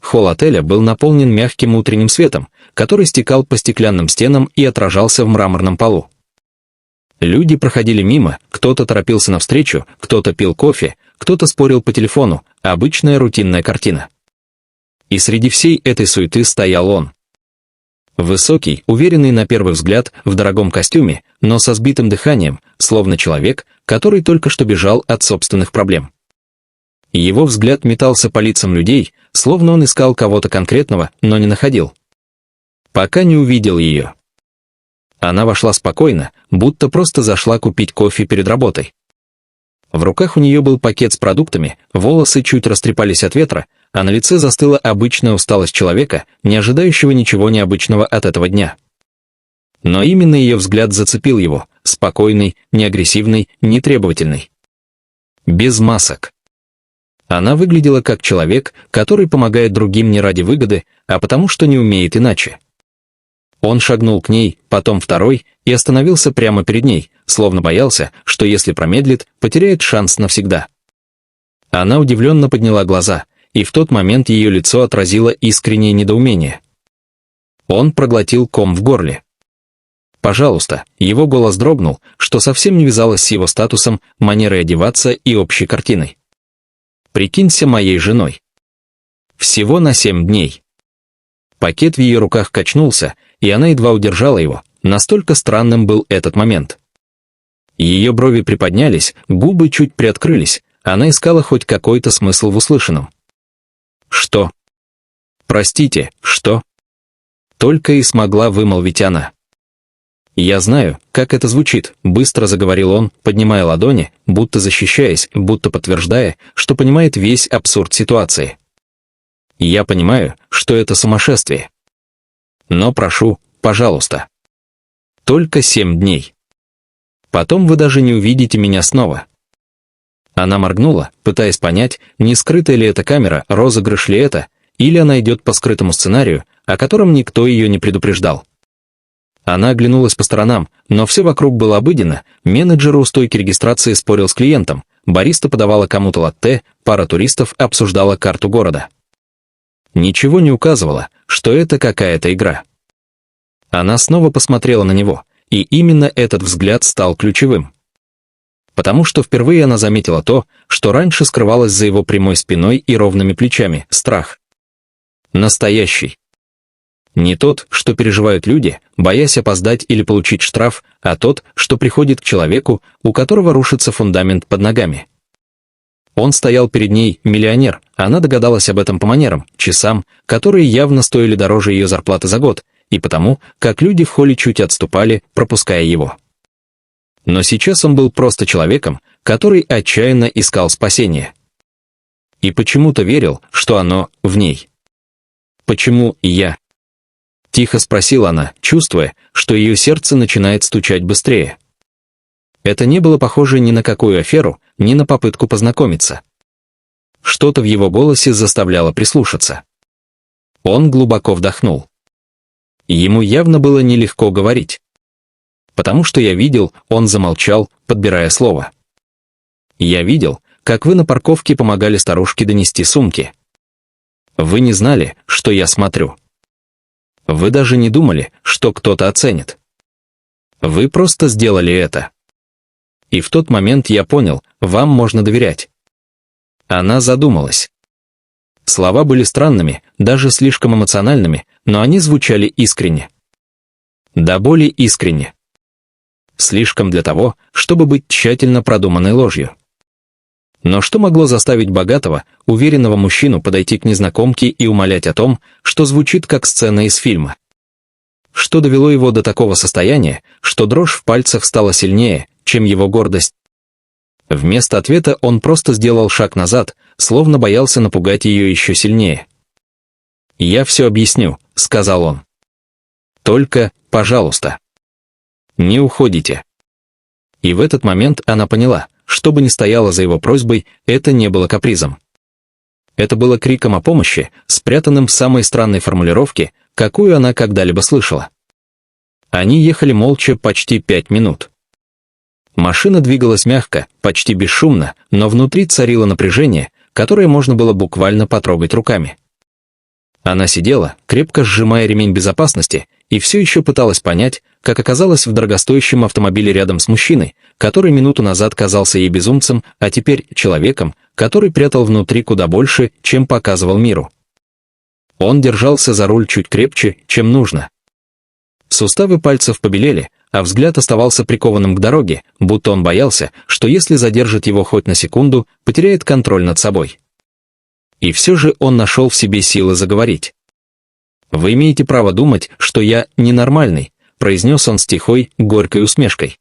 холл отеля был наполнен мягким утренним светом, который стекал по стеклянным стенам и отражался в мраморном полу. Люди проходили мимо, кто-то торопился навстречу, кто-то пил кофе, кто-то спорил по телефону, обычная рутинная картина. И среди всей этой суеты стоял он. Высокий, уверенный на первый взгляд, в дорогом костюме, но со сбитым дыханием, словно человек, который только что бежал от собственных проблем. Его взгляд метался по лицам людей, словно он искал кого-то конкретного, но не находил. Пока не увидел ее. Она вошла спокойно, будто просто зашла купить кофе перед работой. В руках у нее был пакет с продуктами, волосы чуть растрепались от ветра, а на лице застыла обычная усталость человека, не ожидающего ничего необычного от этого дня. Но именно ее взгляд зацепил его, спокойный, не агрессивный, не требовательный. Без масок. Она выглядела как человек, который помогает другим не ради выгоды, а потому что не умеет иначе. Он шагнул к ней, потом второй, и остановился прямо перед ней, словно боялся, что если промедлит, потеряет шанс навсегда. Она удивленно подняла глаза, и в тот момент ее лицо отразило искреннее недоумение. Он проглотил ком в горле. «Пожалуйста», его голос дрогнул, что совсем не вязалось с его статусом, манерой одеваться и общей картиной. «Прикинься моей женой. Всего на 7 дней». Пакет в ее руках качнулся, и она едва удержала его, настолько странным был этот момент. Ее брови приподнялись, губы чуть приоткрылись, она искала хоть какой-то смысл в услышанном. «Что?» «Простите, что?» Только и смогла вымолвить она. «Я знаю, как это звучит», — быстро заговорил он, поднимая ладони, будто защищаясь, будто подтверждая, что понимает весь абсурд ситуации. «Я понимаю, что это сумасшествие. Но прошу, пожалуйста. Только 7 дней. Потом вы даже не увидите меня снова». Она моргнула, пытаясь понять, не скрытая ли эта камера, розыгрыш ли это, или она идет по скрытому сценарию, о котором никто ее не предупреждал. Она оглянулась по сторонам, но все вокруг было обыденно, менеджер у стойки регистрации спорил с клиентом, бариста подавала кому-то латте, пара туристов обсуждала карту города. Ничего не указывало, что это какая-то игра. Она снова посмотрела на него, и именно этот взгляд стал ключевым. Потому что впервые она заметила то, что раньше скрывалось за его прямой спиной и ровными плечами – страх. Настоящий. Не тот, что переживают люди, боясь опоздать или получить штраф, а тот, что приходит к человеку, у которого рушится фундамент под ногами. Он стоял перед ней, миллионер, она догадалась об этом по манерам, часам, которые явно стоили дороже ее зарплаты за год, и потому, как люди в холле чуть отступали, пропуская его. Но сейчас он был просто человеком, который отчаянно искал спасения. И почему-то верил, что оно в ней. «Почему я?» — тихо спросила она, чувствуя, что ее сердце начинает стучать быстрее. Это не было похоже ни на какую аферу, ни на попытку познакомиться. Что-то в его голосе заставляло прислушаться. Он глубоко вдохнул. Ему явно было нелегко говорить. «Потому что я видел», он замолчал, подбирая слово. «Я видел, как вы на парковке помогали старушке донести сумки. Вы не знали, что я смотрю. Вы даже не думали, что кто-то оценит. Вы просто сделали это. И в тот момент я понял, вам можно доверять». Она задумалась. Слова были странными, даже слишком эмоциональными, но они звучали искренне. До боли искренне. Слишком для того, чтобы быть тщательно продуманной ложью. Но что могло заставить богатого, уверенного мужчину подойти к незнакомке и умолять о том, что звучит как сцена из фильма? Что довело его до такого состояния, что дрожь в пальцах стала сильнее, чем его гордость? Вместо ответа он просто сделал шаг назад, словно боялся напугать ее еще сильнее. «Я все объясню», — сказал он. «Только, пожалуйста, не уходите». И в этот момент она поняла, что бы ни стояло за его просьбой, это не было капризом. Это было криком о помощи, спрятанным в самой странной формулировке, какую она когда-либо слышала. Они ехали молча почти 5 минут. Машина двигалась мягко, почти бесшумно, но внутри царило напряжение, которое можно было буквально потрогать руками. Она сидела, крепко сжимая ремень безопасности, и все еще пыталась понять, как оказалась в дорогостоящем автомобиле рядом с мужчиной, который минуту назад казался ей безумцем, а теперь человеком, который прятал внутри куда больше, чем показывал миру. Он держался за руль чуть крепче, чем нужно. Суставы пальцев побелели, а взгляд оставался прикованным к дороге, будто он боялся, что если задержит его хоть на секунду, потеряет контроль над собой. И все же он нашел в себе силы заговорить. «Вы имеете право думать, что я ненормальный», произнес он с тихой, горькой усмешкой.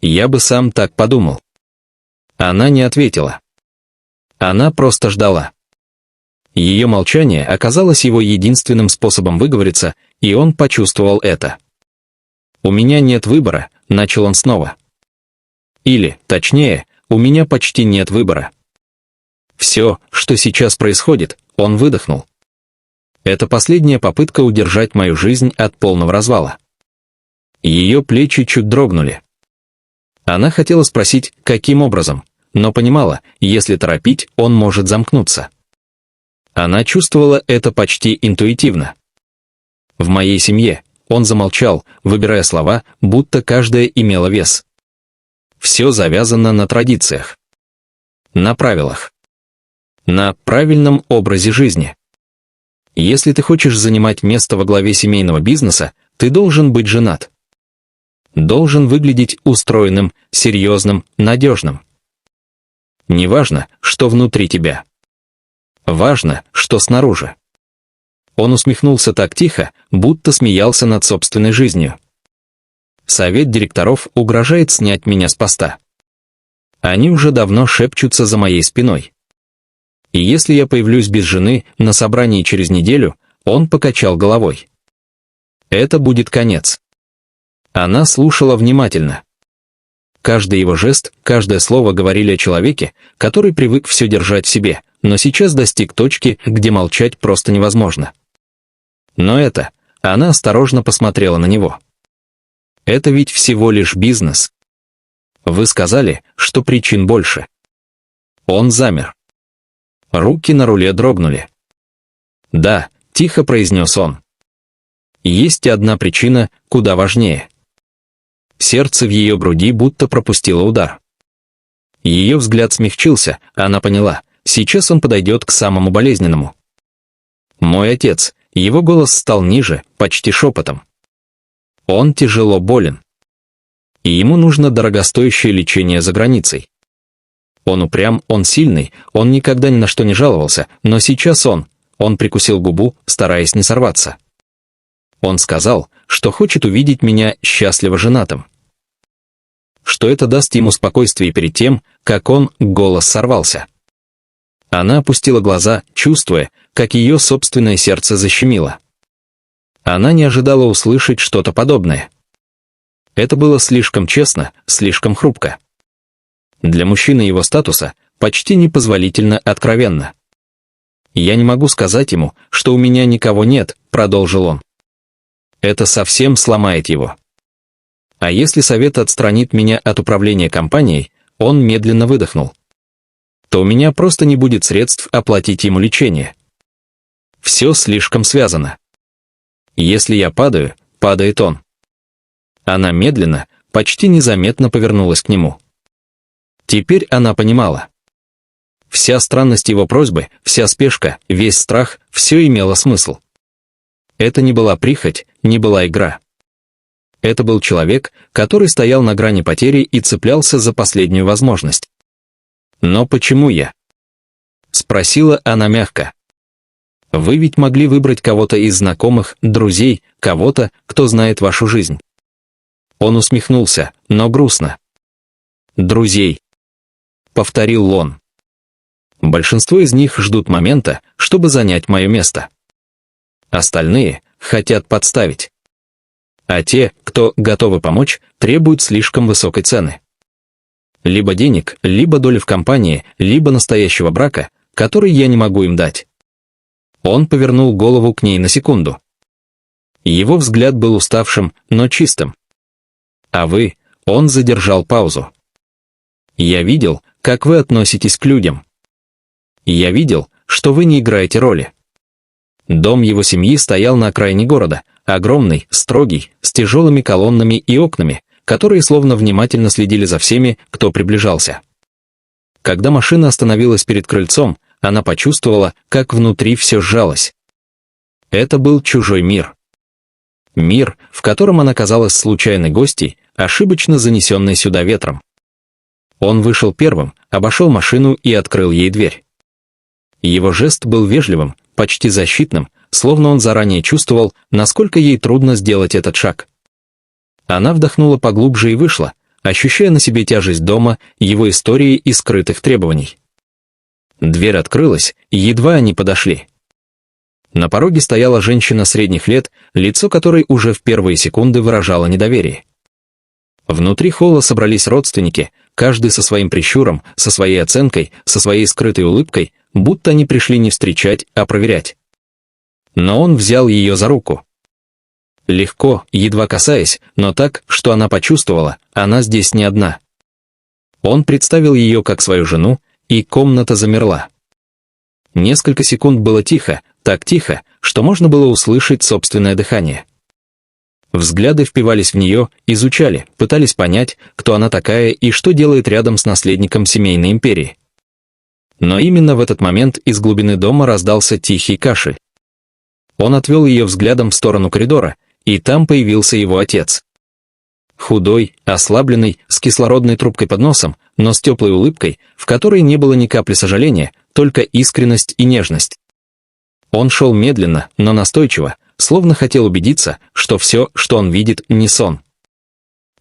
«Я бы сам так подумал». Она не ответила. Она просто ждала. Ее молчание оказалось его единственным способом выговориться, и он почувствовал это. «У меня нет выбора», — начал он снова. Или, точнее, у меня почти нет выбора. Все, что сейчас происходит, он выдохнул. Это последняя попытка удержать мою жизнь от полного развала. Ее плечи чуть дрогнули. Она хотела спросить, каким образом, но понимала, если торопить, он может замкнуться. Она чувствовала это почти интуитивно. В моей семье, он замолчал, выбирая слова, будто каждое имело вес. Все завязано на традициях. На правилах. На правильном образе жизни. Если ты хочешь занимать место во главе семейного бизнеса, ты должен быть женат. Должен выглядеть устроенным, серьезным, надежным. Неважно, что внутри тебя. Важно, что снаружи. Он усмехнулся так тихо, будто смеялся над собственной жизнью. Совет директоров угрожает снять меня с поста. Они уже давно шепчутся за моей спиной. И если я появлюсь без жены на собрании через неделю, он покачал головой. Это будет конец. Она слушала внимательно. Каждый его жест, каждое слово говорили о человеке, который привык все держать в себе, но сейчас достиг точки, где молчать просто невозможно. Но это, она осторожно посмотрела на него. Это ведь всего лишь бизнес. Вы сказали, что причин больше. Он замер. Руки на руле дрогнули. «Да», — тихо произнес он. «Есть и одна причина, куда важнее». Сердце в ее груди будто пропустило удар. Ее взгляд смягчился, она поняла, сейчас он подойдет к самому болезненному. «Мой отец», его голос стал ниже, почти шепотом. «Он тяжело болен. И ему нужно дорогостоящее лечение за границей. Он упрям, он сильный, он никогда ни на что не жаловался, но сейчас он прикусил губу, стараясь не сорваться. Он сказал, что хочет увидеть меня счастливо женатым. Что это даст ему спокойствие перед тем, как голос сорвался. Она опустила глаза, чувствуя, как ее собственное сердце защемило. Она не ожидала услышать что-то подобное. Это было слишком честно, слишком хрупко. Для мужчины его статуса почти непозволительно откровенно. «Я не могу сказать ему, что у меня никого нет», — продолжил он. «Это совсем сломает его. А если совет отстранит меня от управления компанией», он медленно выдохнул, «то у меня просто не будет средств оплатить ему лечение. Все слишком связано. Если я падаю, падает он». Она медленно, почти незаметно повернулась к нему. Теперь она понимала. Вся странность его просьбы, вся спешка, весь страх, все имело смысл. Это не была прихоть, не была игра. Это был человек, который стоял на грани потери и цеплялся за последнюю возможность. «Но почему я?» — спросила она мягко. «Вы ведь могли выбрать кого-то из знакомых, друзей, кого-то, кто знает вашу жизнь». Он усмехнулся, но грустно. «Друзей», — повторил он. «Большинство из них ждут момента, чтобы занять мое место. Остальные хотят подставить. А те, кто готовы помочь, требуют слишком высокой цены. Либо денег, либо доли в компании, либо настоящего брака, который я не могу им дать». Он повернул голову к ней на секунду. Его взгляд был уставшим, но чистым. «А вы?» — он задержал паузу. «Я видел, как вы относитесь к людям. Я видел, что вы не играете роли. Дом его семьи стоял на окраине города, огромный, строгий, с тяжелыми колоннами и окнами, которые словно внимательно следили за всеми, кто приближался. Когда машина остановилась перед крыльцом, она почувствовала, как внутри все сжалось. Это был чужой мир. Мир, в котором она казалась случайной гостьей, ошибочно занесенной сюда ветром. Он вышел первым, обошел машину и открыл ей дверь. Его жест был вежливым, почти защитным, словно он заранее чувствовал, насколько ей трудно сделать этот шаг. Она вдохнула поглубже и вышла, ощущая на себе тяжесть дома, его истории и скрытых требований. Дверь открылась, и едва они подошли. На пороге стояла женщина средних лет, лицо которой уже в первые секунды выражало недоверие. Внутри холла собрались родственники, каждый со своим прищуром, со своей оценкой, со своей скрытой улыбкой, будто они пришли не встречать, а проверять. Но он взял ее за руку. Легко, едва касаясь, но так, что она почувствовала, она здесь не одна. Он представил ее как свою жену, и комната замерла. Несколько секунд было тихо, так тихо, что можно было услышать собственное дыхание. Взгляды впивались в нее, изучали, пытались понять, кто она такая и что делает рядом с наследником семейной империи. Но именно в этот момент из глубины дома раздался тихий кашель. Он отвел ее взглядом в сторону коридора, и там появился его отец. Худой, ослабленный, с кислородной трубкой под носом, но с теплой улыбкой, в которой не было ни капли сожаления, только искренность и нежность. Он шел медленно, но настойчиво, словно хотел убедиться, что все, что он видит, не сон.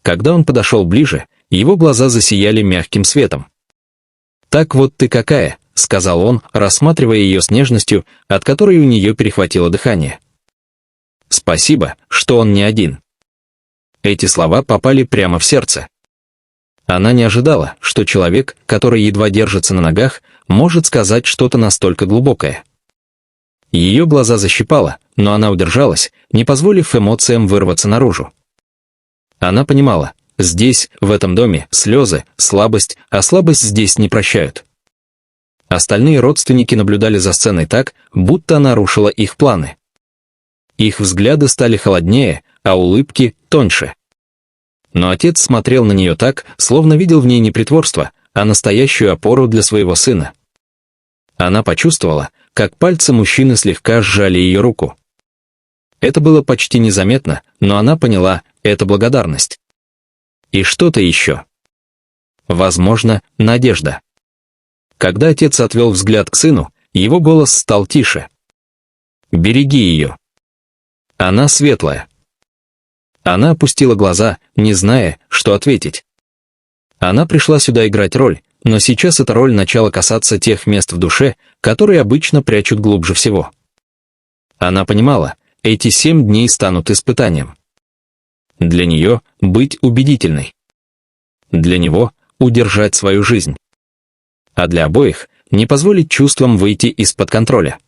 Когда он подошел ближе, его глаза засияли мягким светом. «Так вот ты какая», — сказал он, рассматривая ее с нежностью, от которой у нее перехватило дыхание. «Спасибо, что он не один». Эти слова попали прямо в сердце. Она не ожидала, что человек, который едва держится на ногах, может сказать что-то настолько глубокое. Ее глаза защипало, но она удержалась, не позволив эмоциям вырваться наружу. Она понимала, здесь, в этом доме, слезы, слабость, а слабость здесь не прощают. Остальные родственники наблюдали за сценой так, будто она рушила их планы. Их взгляды стали холоднее, а улыбки — тоньше. Но отец смотрел на нее так, словно видел в ней не притворство, а настоящую опору для своего сына. Она почувствовала, как пальцы мужчины слегка сжали ее руку. Это было почти незаметно, но она поняла, это благодарность. И что-то еще. Возможно, надежда. Когда отец отвел взгляд к сыну, его голос стал тише. «Береги ее. Она светлая». Она опустила глаза, не зная, что ответить. Она пришла сюда играть роль, но сейчас эта роль начала касаться тех мест в душе, которые обычно прячут глубже всего. Она понимала, эти 7 дней станут испытанием. Для нее быть убедительной. Для него удержать свою жизнь. А для обоих не позволить чувствам выйти из-под контроля.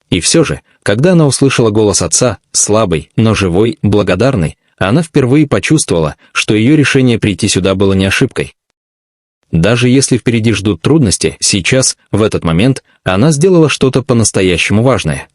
И все же, когда она услышала голос отца, слабый, но живой, благодарный, она впервые почувствовала, что ее решение прийти сюда было не ошибкой. Даже если впереди ждут трудности, сейчас, в этот момент, она сделала что-то по-настоящему важное.